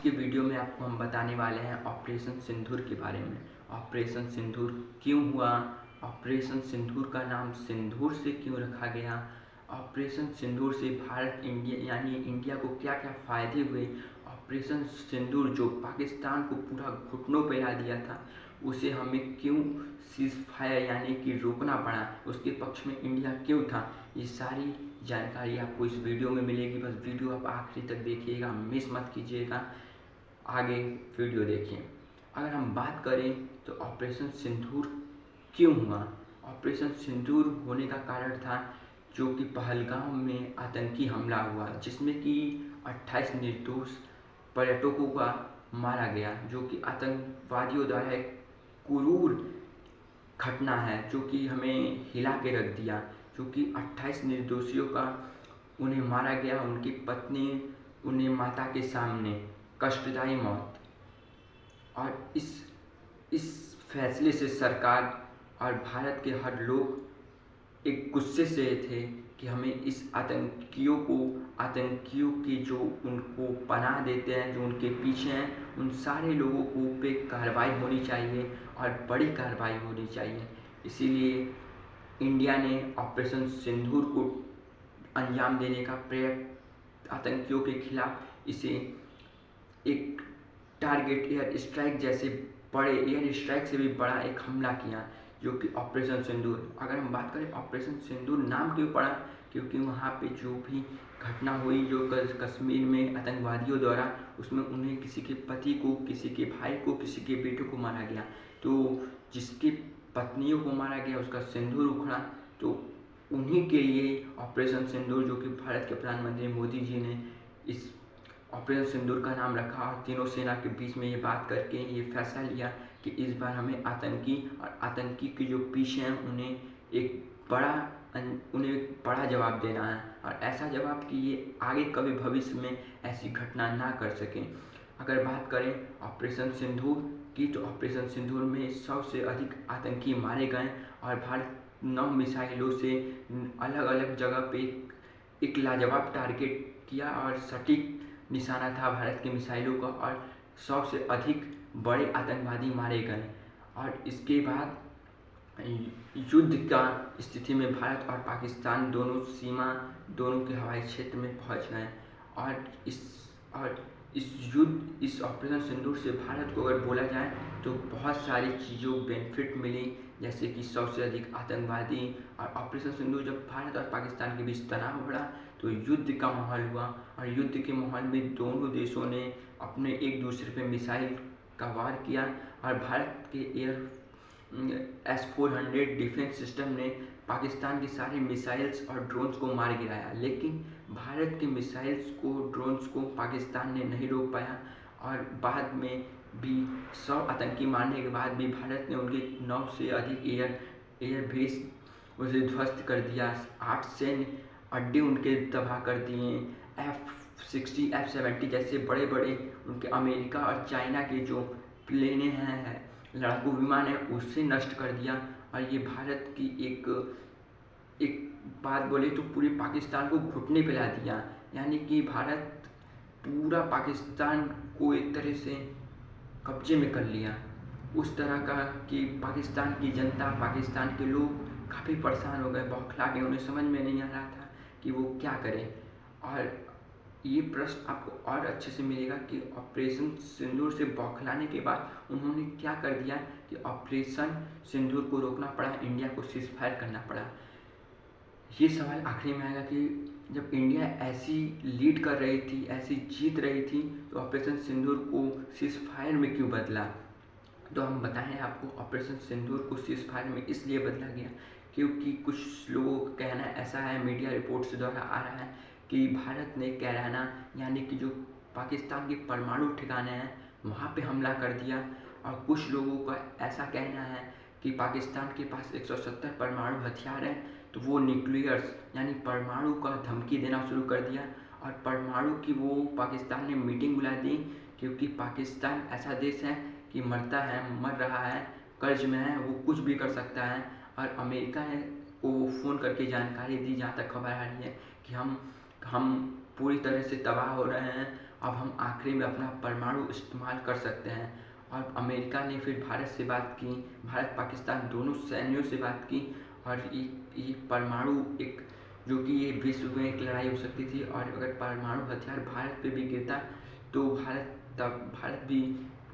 के वीडियो में आपको हम बताने वाले हैं ऑपरेशन सिंदूर के बारे में। ऑपरेशन सिंदूर क्यों हुआ, ऑपरेशन सिंदूर का नाम सिंदूर से क्यों रखा गया, ऑपरेशन सिंदूर से भारत यानी इंडिया को क्या क्या फ़ायदे हुए, ऑपरेशन सिंदूर जो पाकिस्तान को पूरा घुटनों पे ला दिया था उसे हमें क्यों सीज़ फायर यानी कि रोकना पड़ा, उसके पक्ष में इंडिया क्यों था, ये सारी जानकारी आपको इस वीडियो में मिलेगी। बस वीडियो आप आखिरी तक देखिएगा, मिस मत कीजिएगा, आगे वीडियो देखिए। अगर हम बात करें तो ऑपरेशन सिंदूर क्यों हुआ, ऑपरेशन सिंदूर होने का कारण था जो कि पहलगाम में आतंकी हमला हुआ जिसमें कि 28 निर्दोष पर्यटकों का मारा गया, जो कि आतंकवादियों द्वारा एक क्रूर घटना है जो कि हमें हिला के रख दिया। जो कि 28 निर्दोषियों का उन्हें मारा गया, उनकी पत्नी उन्हें माता के सामने कष्टदायी मौत। और इस फैसले से सरकार और भारत के हर लोग एक गुस्से से थे कि हमें इस आतंकियों की जो उनको पनाह देते हैं, जो उनके पीछे हैं, उन सारे लोगों को पे कार्रवाई होनी चाहिए और बड़ी कार्रवाई होनी चाहिए। इसीलिए इंडिया ने ऑपरेशन सिंदूर को अंजाम देने का प्रयास आतंकियों के खिलाफ इसे एक टारगेट एयर स्ट्राइक जैसे बड़े एयर स्ट्राइक से भी बड़ा एक हमला किया जो कि ऑपरेशन सिंदूर। अगर हम बात करें ऑपरेशन सिंदूर नाम क्यों पड़ा, क्योंकि वहाँ पे जो भी घटना हुई जो कश्मीर में आतंकवादियों द्वारा, उसमें उन्हें किसी के पति को, किसी के भाई को, किसी के बेटे को मारा गया। तो जिसकी पत्नियों को मारा गया उसका सिंदूर उखड़ा, तो उन्हीं के लिए ऑपरेशन सिंदूर, जो कि भारत के प्रधानमंत्री मोदी जी ने इस ऑपरेशन सिंदूर का नाम रखा और तीनों सेना के बीच में ये बात करके ये फैसला लिया कि इस बार हमें आतंकी के जो पीछे हैं उन्हें एक बड़ा जवाब देना है, और ऐसा जवाब कि ये आगे कभी भविष्य में ऐसी घटना ना कर सकें। अगर बात करें ऑपरेशन सिंदूर की तो ऑपरेशन सिंदूर में 100 से अधिक आतंकी मारे गए और भारत 9 मिसाइलों से अलग अलग जगह पे एक लाजवाब टारगेट किया और सटीक निशाना था भारत की मिसाइलों का, और 100 से अधिक बड़े आतंकवादी मारे गए। और इसके बाद युद्ध का स्थिति में भारत और पाकिस्तान दोनों के हवाई क्षेत्र में पहुंच गए। और इस ऑपरेशन सिंदूर से भारत को अगर बोला जाए तो बहुत सारी चीज़ों बेनिफिट मिली, जैसे कि 100 से अधिक आतंकवादी। और ऑपरेशन सिंदूर जब भारत और पाकिस्तान के बीच तनाव बढ़ा तो युद्ध का माहौल हुआ, और युद्ध के माहौल में दोनों देशों ने अपने एक दूसरे पे मिसाइल का वार किया, और भारत के S-400 डिफेंस सिस्टम ने पाकिस्तान की सारी मिसाइल्स और ड्रोन्स को मार गिराया, लेकिन भारत के मिसाइल्स को, ड्रोन्स को पाकिस्तान ने नहीं रोक पाया। और बाद में भी 100 आतंकी मारने के बाद भी भारत ने उनके 9 से अधिक एयर बेस उसे ध्वस्त कर दिया, 8 सैन्य अड्डे उनके तबाह कर दिए, F-60 F-70 जैसे बड़े बड़े उनके अमेरिका और चाइना के जो प्लेनें हैं, लड़ाकू विमान है, उससे नष्ट कर दिया। और ये भारत की एक बात बोले तो पूरे पाकिस्तान को घुटने पे ला दिया, यानी कि भारत पूरा पाकिस्तान को एक तरह से कब्जे में कर लिया। उस तरह का कि पाकिस्तान की जनता, पाकिस्तान के लोग काफ़ी परेशान हो गए, बौखला गए, उन्हें समझ में नहीं आ रहा था कि वो क्या करें। और ये प्रश्न आपको और अच्छे से मिलेगा कि ऑपरेशन सिंदूर से बौखलाने के बाद उन्होंने क्या कर दिया कि ऑपरेशन सिंदूर को रोकना पड़ा, इंडिया को सीज फायर करना पड़ा। ये सवाल आखिरी में आएगा कि जब इंडिया ऐसी लीड कर रही थी, ऐसी जीत रही थी, तो ऑपरेशन सिंदूर को सीज फायर में क्यों बदला। तो हम बताएं आपको, ऑपरेशन सिंदूर को सीज फायर में इसलिए बदला गया क्योंकि कुछ लोगों का कहना ऐसा है, मीडिया रिपोर्ट्स द्वारा आ रहा है कि भारत ने कैराना यानी कि जो पाकिस्तान के परमाणु ठिकाने हैं वहाँ पे हमला कर दिया। और कुछ लोगों का ऐसा कहना है कि पाकिस्तान के पास 170 परमाणु हथियार हैं, तो वो न्यूक्लियर्स यानी परमाणु का धमकी देना शुरू कर दिया। और परमाणु की वो पाकिस्तान ने मीटिंग बुला दी, क्योंकि पाकिस्तान ऐसा देश है कि मर रहा है, कर्ज में है, वो कुछ भी कर सकता है। और अमेरिका ने को फ़ोन करके जानकारी दी, जहाँ तक खबर आ रही है कि हम पूरी तरह से तबाह हो रहे हैं अब हम आखिरी में अपना परमाणु इस्तेमाल कर सकते हैं। और अमेरिका ने फिर भारत से बात की, भारत पाकिस्तान दोनों सैन्यों से बात की, और ये परमाणु एक जो कि ये विश्व में एक लड़ाई हो सकती थी, और अगर परमाणु हथियार भारत पे भी गिरता तो भारत भी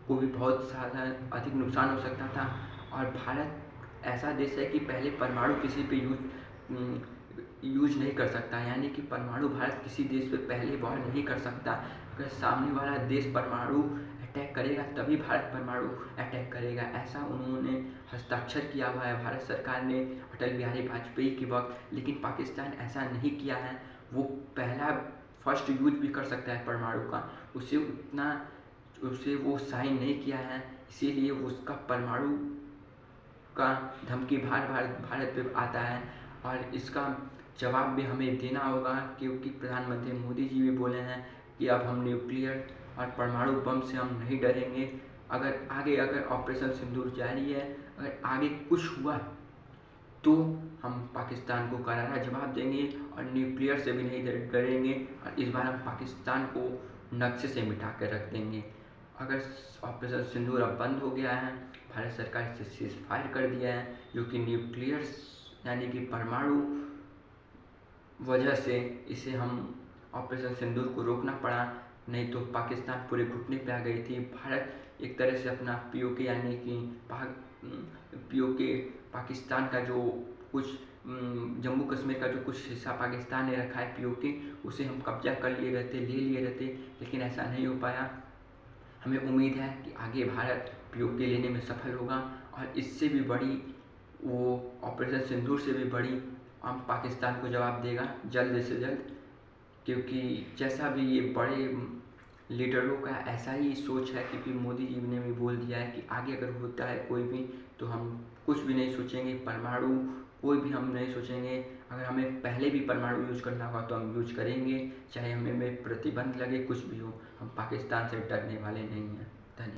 को भी बहुत ज़्यादा अधिक नुकसान हो सकता था। और भारत ऐसा देश है कि पहले परमाणु किसी पे यूज नहीं कर सकता, यानी कि परमाणु भारत किसी देश पे पहले वार नहीं कर सकता। अगर सामने वाला देश परमाणु अटैक करेगा तभी भारत परमाणु अटैक करेगा, ऐसा उन्होंने हस्ताक्षर किया हुआ है भारत सरकार ने अटल बिहारी वाजपेयी के वक्त। लेकिन पाकिस्तान ऐसा नहीं किया है, वो फर्स्ट यूज भी कर सकता है परमाणु का, उसे वो साइन नहीं किया है, इसीलिए उसका परमाणु का धमकी भारत पे आता है। और इसका जवाब भी हमें देना होगा, क्योंकि प्रधानमंत्री मोदी जी भी बोले हैं कि अब हम न्यूक्लियर और परमाणु बम से हम नहीं डरेंगे। अगर ऑपरेशन सिंदूर जारी है, अगर आगे कुछ हुआ तो हम पाकिस्तान को करारा जवाब देंगे और न्यूक्लियर से भी नहीं डरेंगे, और इस बार हम पाकिस्तान को नक्शे से मिटा कर रख देंगे। अगर ऑपरेशन सिंदूर अब बंद हो गया है, भारत सरकार इसे सीज फायर कर दिया है, जो कि न्यूक्लियर यानी कि परमाणु वजह से इसे हम ऑपरेशन सिंदूर को रोकना पड़ा, नहीं तो पाकिस्तान पूरे घुटने पे आ गई थी। भारत एक तरह से अपना पीओके यानी कि पीओके पाकिस्तान का जो कुछ जम्मू कश्मीर का जो कुछ हिस्सा पाकिस्तान ने रखा है पीओके, उसे हम कब्जा कर ले लिए रहते, लेकिन ऐसा नहीं हो पाया। हमें उम्मीद है कि आगे भारत पीओके लेने में सफल होगा, और इससे भी बड़ी वो ऑपरेशन सिंदूर से भी बड़ी हम पाकिस्तान को जवाब देगा जल्द से जल्द, क्योंकि जैसा भी ये बड़े लीडरों का ऐसा ही सोच है, क्योंकि मोदी जी ने भी बोल दिया है कि आगे अगर होता है कोई भी तो हम कुछ भी नहीं सोचेंगे, परमाणु कोई भी हम नहीं सोचेंगे। अगर हमें पहले भी परमाणु यूज करना होगा तो हम यूज करेंगे, चाहे हमें प्रतिबंध लगे, कुछ भी हो, हम पाकिस्तान से डरने वाले नहीं हैं।